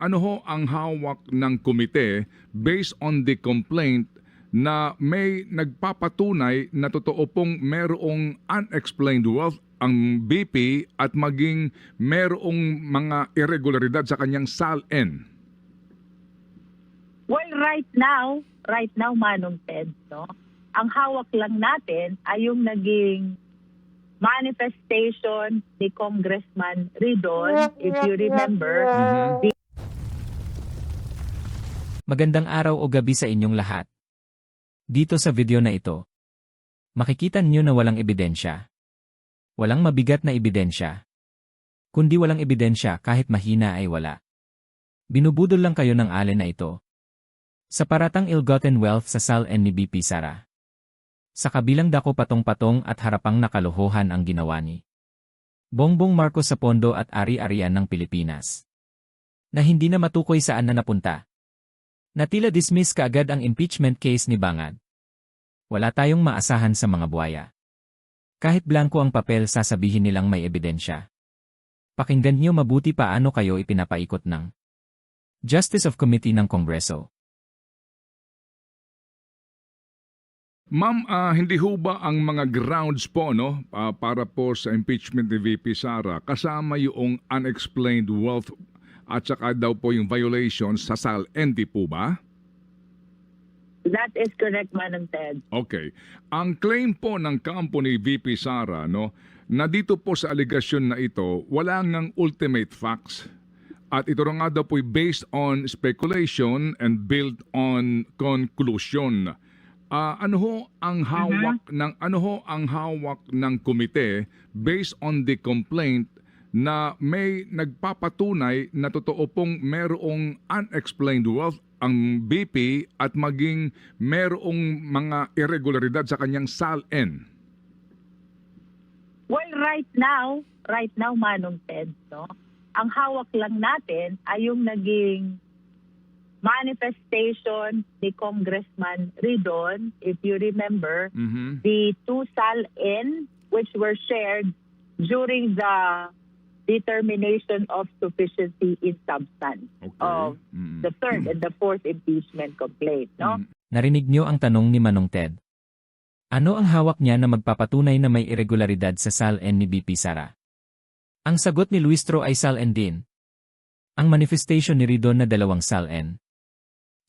ano ho ang hawak ng komite based on the complaint na may nagpapatunay na totoo pong merong unexplained wealth ang BP at maging merong mga irregularidad sa kanyang SALN? Well, right now, Manong Ted, no? Ang hawak lang natin ay yung naging manifestation ni Congressman Ridon, if you remember. Magandang araw o gabi sa inyong lahat. Dito sa video na ito, makikita niyo na walang ebidensya. Walang mabigat na ebidensya. Kundi walang ebidensya kahit mahina ay wala. Binubudol lang kayo ng allen na ito. Sa paratang ill-gotten wealth sa SALN ni BP Sara. Sa kabilang dako patong-patong at harapang nakalokohan ang ginawa ni Bongbong Marcos sa pondo at ari-arian ng Pilipinas. Na hindi na matukoy saan na napunta. Na tila dismiss kaagad ang impeachment case ni Bangad. Wala tayong maasahan sa mga buwaya. Kahit blanko ang papel sasabihin nilang may ebidensya. Pakinggan niyo mabuti paano kayo ipinapaikot ng Justice of Committee ng Kongreso. Ma'am, hindi ho ba ang mga grounds po para po sa impeachment ni VP Sara kasama yung unexplained wealth at saka daw po yung violations sa SALN, di po ba? That is correct, Manong Ted. Okay. Ang claim po ng kampo ni VP Sara, na dito po sa aligasyon na ito, wala ngang ultimate facts. At ito nga daw po based on speculation and built on conclusion. Ano ho ang hawak ng komite based on the complaint na may nagpapatunay na totoo pong merong unexplained wealth ang BP at maging merong mga irregularidad sa kanyang SALN? Well, right now, Manong Ted, no? Ang hawak lang natin ay yung naging manifestation ni Congressman Ridon, if you remember, the two SALN which were shared during the determination of sufficiency in substance of the third and the fourth impeachment complaint. No? Narinig niyo ang tanong ni Manong Ted. Ano ang hawak niya na magpapatunay na may irregularidad sa SALN ni BP Sara? Ang sagot ni Luistro ay SALN din. Ang manifestation ni Ridon na dalawang SALN.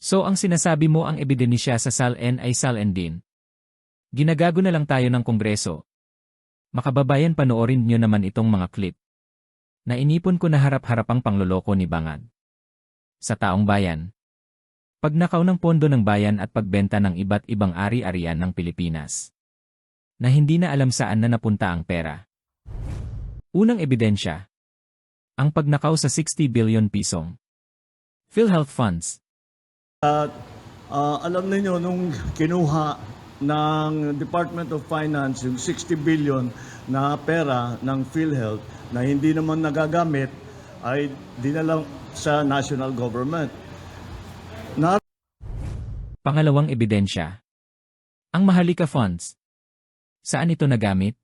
So ang sinasabi mo ang ebidensya sa SALN ay SALN din. Ginagago na lang tayo ng Kongreso. Makababayan, panoorin niyo naman itong mga clip. Na inipon ko na harap-harapang pangloloko ni Bangad. Sa taong bayan. Pagnakaw ng pondo ng bayan at pagbenta ng iba't ibang ari-arian ng Pilipinas. Na hindi na alam saan na napunta ang pera. Unang ebidensya. Ang pagnakaw sa 60 billion pisong PhilHealth funds. At alam niyo nung kinuha ng Department of Finance yung 60 billion na pera ng PhilHealth na hindi naman nagagamit ay dinala sa national government. Pangalawang ebidensya. Ang Maharlika funds. Saan ito nagamit?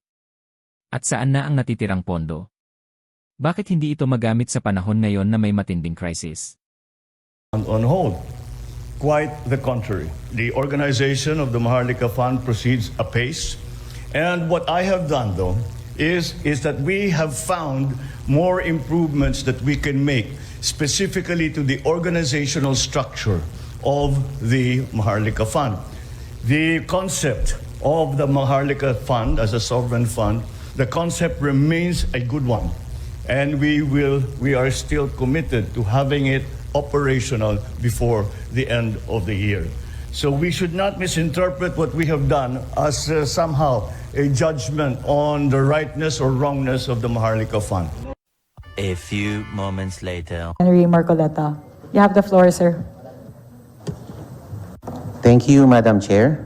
At saan na ang natitirang pondo? Bakit hindi ito magamit sa panahon ngayon na may matinding crisis? On hold. Quite the contrary. The organization of the Maharlika Fund proceeds apace. And what I have done, though, is that we have found more improvements that we can make specifically to the organizational structure of the Maharlika Fund. The concept of the Maharlika Fund as a sovereign fund, the concept remains a good one. And we are still committed to having it operational before the end of the year. So we should not misinterpret what we have done as somehow a judgment on the rightness or wrongness of the Maharlika Fund. A few moments later. Henry Marcoleta. You have the floor, sir. Thank you, Madam Chair.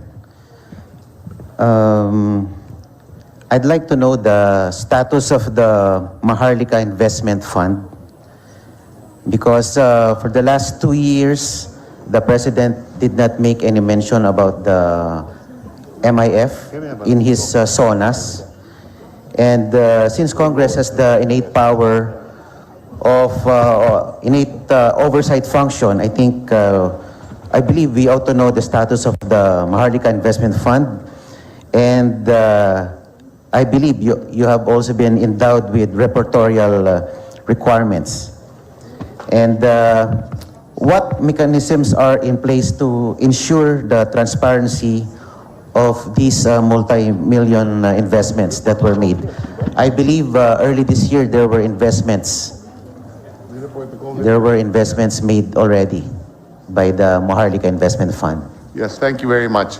I'd like to know the status of the Maharlika Investment Fund because for the last 2 years, the President did not make any mention about the MIF in his SONAS. And since Congress has the innate power of innate oversight function, I think, I believe we ought to know the status of the Maharlika Investment Fund. And I believe you have also been endowed with reportorial requirements. And what mechanisms are in place to ensure the transparency of these multi-million investments that were made? I believe early this year there were investments made already by the Maharlika Investment Fund. Yes, thank you very much.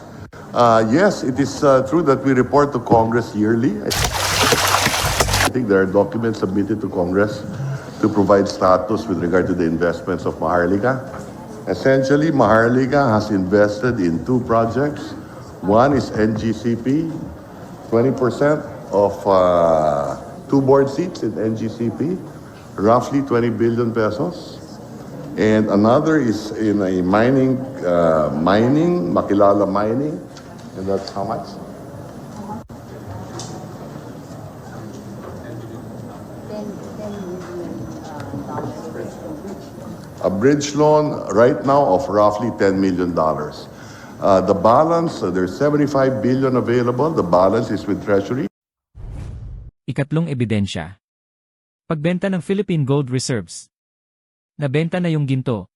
Yes, it is true that we report to Congress yearly. I think there are documents submitted to Congress to provide status with regard to the investments of Maharlika. Essentially, Maharlika has invested in two projects. One is NGCP, 20% of two board seats in NGCP, roughly 20 billion pesos. And another is in a mining, Makilala Mining, and that's how much? A bridge loan right now of roughly $10 million. The balance, there's 75 billion available. The balance is with Treasury. Ikatlong ebidensya. Pagbenta ng Philippine Gold Reserves. Nabenta na yung ginto.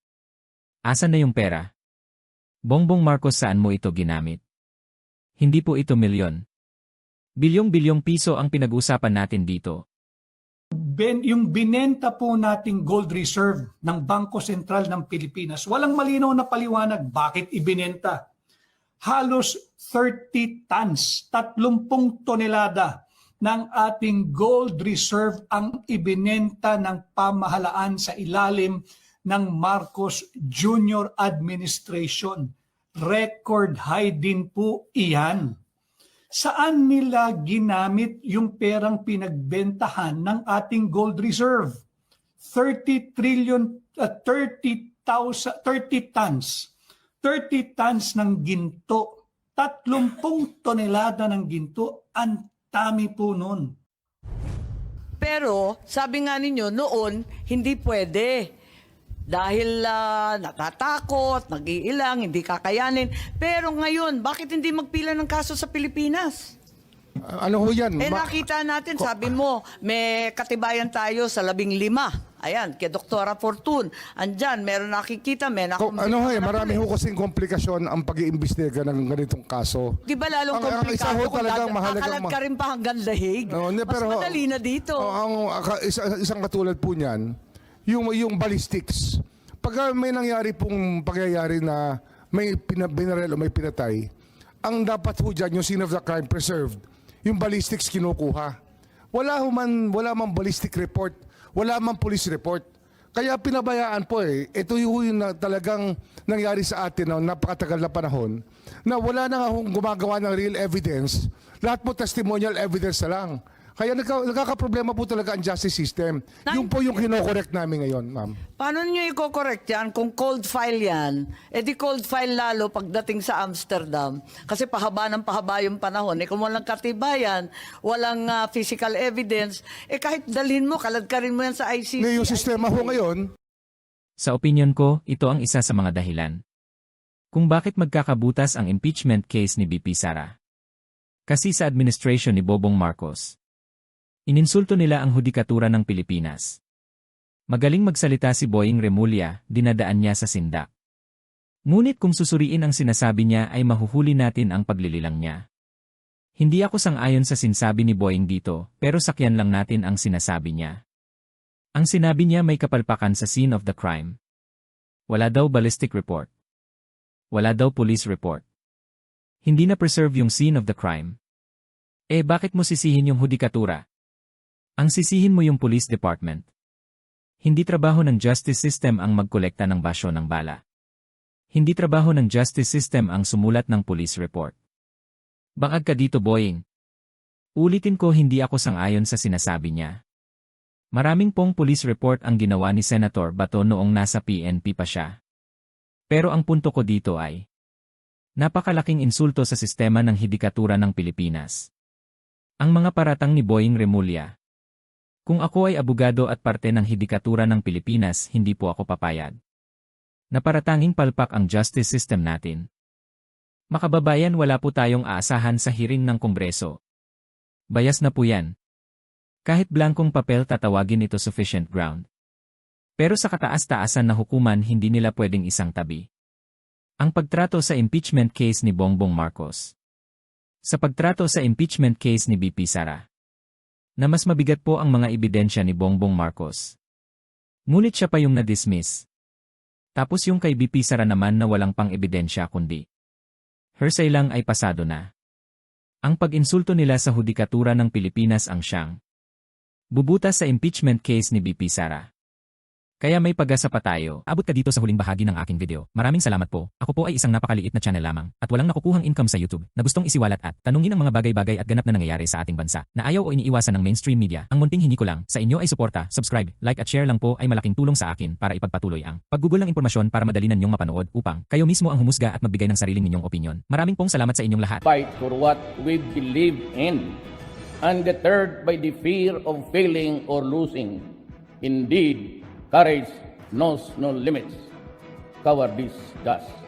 Asan na yung pera? Bongbong Marcos, saan mo ito ginamit? Hindi po ito milyon. Bilyong-bilyong piso ang pinag-usapan natin dito. Yung binenta po nating gold reserve ng Bangko Sentral ng Pilipinas, walang malinaw na paliwanag bakit ibinenta. Halos 30 tons, 30 tonelada ng ating gold reserve ang ibinenta ng pamahalaan sa ilalim ng Marcos Jr. Administration. Record high din po iyan. Saan nila ginamit yung perang pinagbentahan ng ating gold reserve? 30 tons. 30 tons ng ginto. 30 tonelada ng ginto. Ang dami po nun. Pero, sabi nga ninyo, noon, hindi pwede. Dahil natatakot, nag-iilang, hindi kakayanin. Pero ngayon, bakit hindi magpila ng kaso sa Pilipinas? Ano ho yan? Nakita natin, sabi mo, may katibayan tayo sa 15. Ayan, kay Doktora Fortun. Andyan, meron nakikita, marami ho kasing komplikasyon ang pag-iimbestiga ng ganitong kaso. Di ba lalong komplikado kung kakalat ka rin pa hanggang dahig? Mas madali na dito. Isang katulad po niyan, yung ballistics. Pag may nangyari pong pagyayari na may binarel o may pinatay, ang dapat po dyan, yung scene of the crime preserved, yung ballistics kinukuha. Wala man ballistic report, wala man police report. Kaya pinabayaan po Ito yung talagang nangyari sa atin na napakatagal na panahon na wala na nga gumagawa ng real evidence. Lahat po testimonial evidence na lang. Kaya nagkakaproblema po talaga ang justice system. Yun po yung kinokorekt namin ngayon, ma'am. Paano nyo i-correct yan kung cold file yan? Di cold file lalo pagdating sa Amsterdam. Kasi pahaba yung panahon. Kung walang katibayan, walang physical evidence, kahit dalhin mo, kaladkarin mo yan sa ICC. Yung sistema ho ngayon. Sa opinyon ko, ito ang isa sa mga dahilan kung bakit magkakabutas ang impeachment case ni VP Sara. Kasi sa administration ni Bongbong Marcos, ininsulto nila ang hudikatura ng Pilipinas. Magaling magsalita si Boying Remulla, dinadaan niya sa sindak. Ngunit kung susuriin ang sinasabi niya ay mahuhuli natin ang paglililang niya. Hindi ako sang-ayon sa sinasabi ni Boying dito, pero sakyan lang natin ang sinasabi niya. Ang sinabi niya may kapalpakan sa scene of the crime. Wala daw ballistic report. Wala daw police report. Hindi na preserve yung scene of the crime. Bakit mo sisihin yung hudikatura? Ang sisihin mo yung police department. Hindi trabaho ng justice system ang magkolekta ng basyo ng bala. Hindi trabaho ng justice system ang sumulat ng police report. Bangag ka dito, Boying. Ulitin ko, hindi ako sang-ayon sa sinasabi niya. Maraming pong police report ang ginawa ni Senator Bato noong nasa PNP pa siya. Pero ang punto ko dito ay napakalaking insulto sa sistema ng hudikatura ng Pilipinas. Ang mga paratang ni Boying Remulla. Kung ako ay abogado at parte ng Hidikatura ng Pilipinas, hindi po ako papayag. Naparatanging palpak ang justice system natin. Makababayan, wala po tayong aasahan sa hearing ng Kongreso. Bias na po yan. Kahit blankong papel tatawagin ito sufficient ground. Pero sa kataas-taasan na hukuman hindi nila pwedeng isang tabi ang pagtrato sa impeachment case ni Bongbong Marcos. Sa pagtrato sa impeachment case ni BP Sara, na mas mabigat po ang mga ebidensya ni Bongbong Marcos. Ngunit siya pa yung na-dismiss. Tapos yung kay BP Sara naman na walang pang ebidensya kundi hearsay lang ay pasado na. Ang pag-insulto nila sa Hudikatura ng Pilipinas ang siyang bubutas sa impeachment case ni BP Sara. Kaya may pag-asa pa tayo. Abot ka dito sa huling bahagi ng aking video. Maraming salamat po. Ako po ay isang napakaliit na channel lamang at walang nakukuhang income sa YouTube na gustong isiwalat at tanungin ang mga bagay-bagay at ganap na nangyayari sa ating bansa na ayaw o iniiwasan ng mainstream media. Ang munting hingi ko lang sa inyo ay suporta, subscribe, like at share lang po ay malaking tulong sa akin para ipagpatuloy ang paggugol ng impormasyon para madali ninyong mapanood upang kayo mismo ang humusga at magbigay ng sariling ninyong opinion. Maraming pong salamat sa inyong lahat. Fight for what we believe in, undeterred by the fear of failing or losing. Indeed, courage knows no limits. Cowardice does.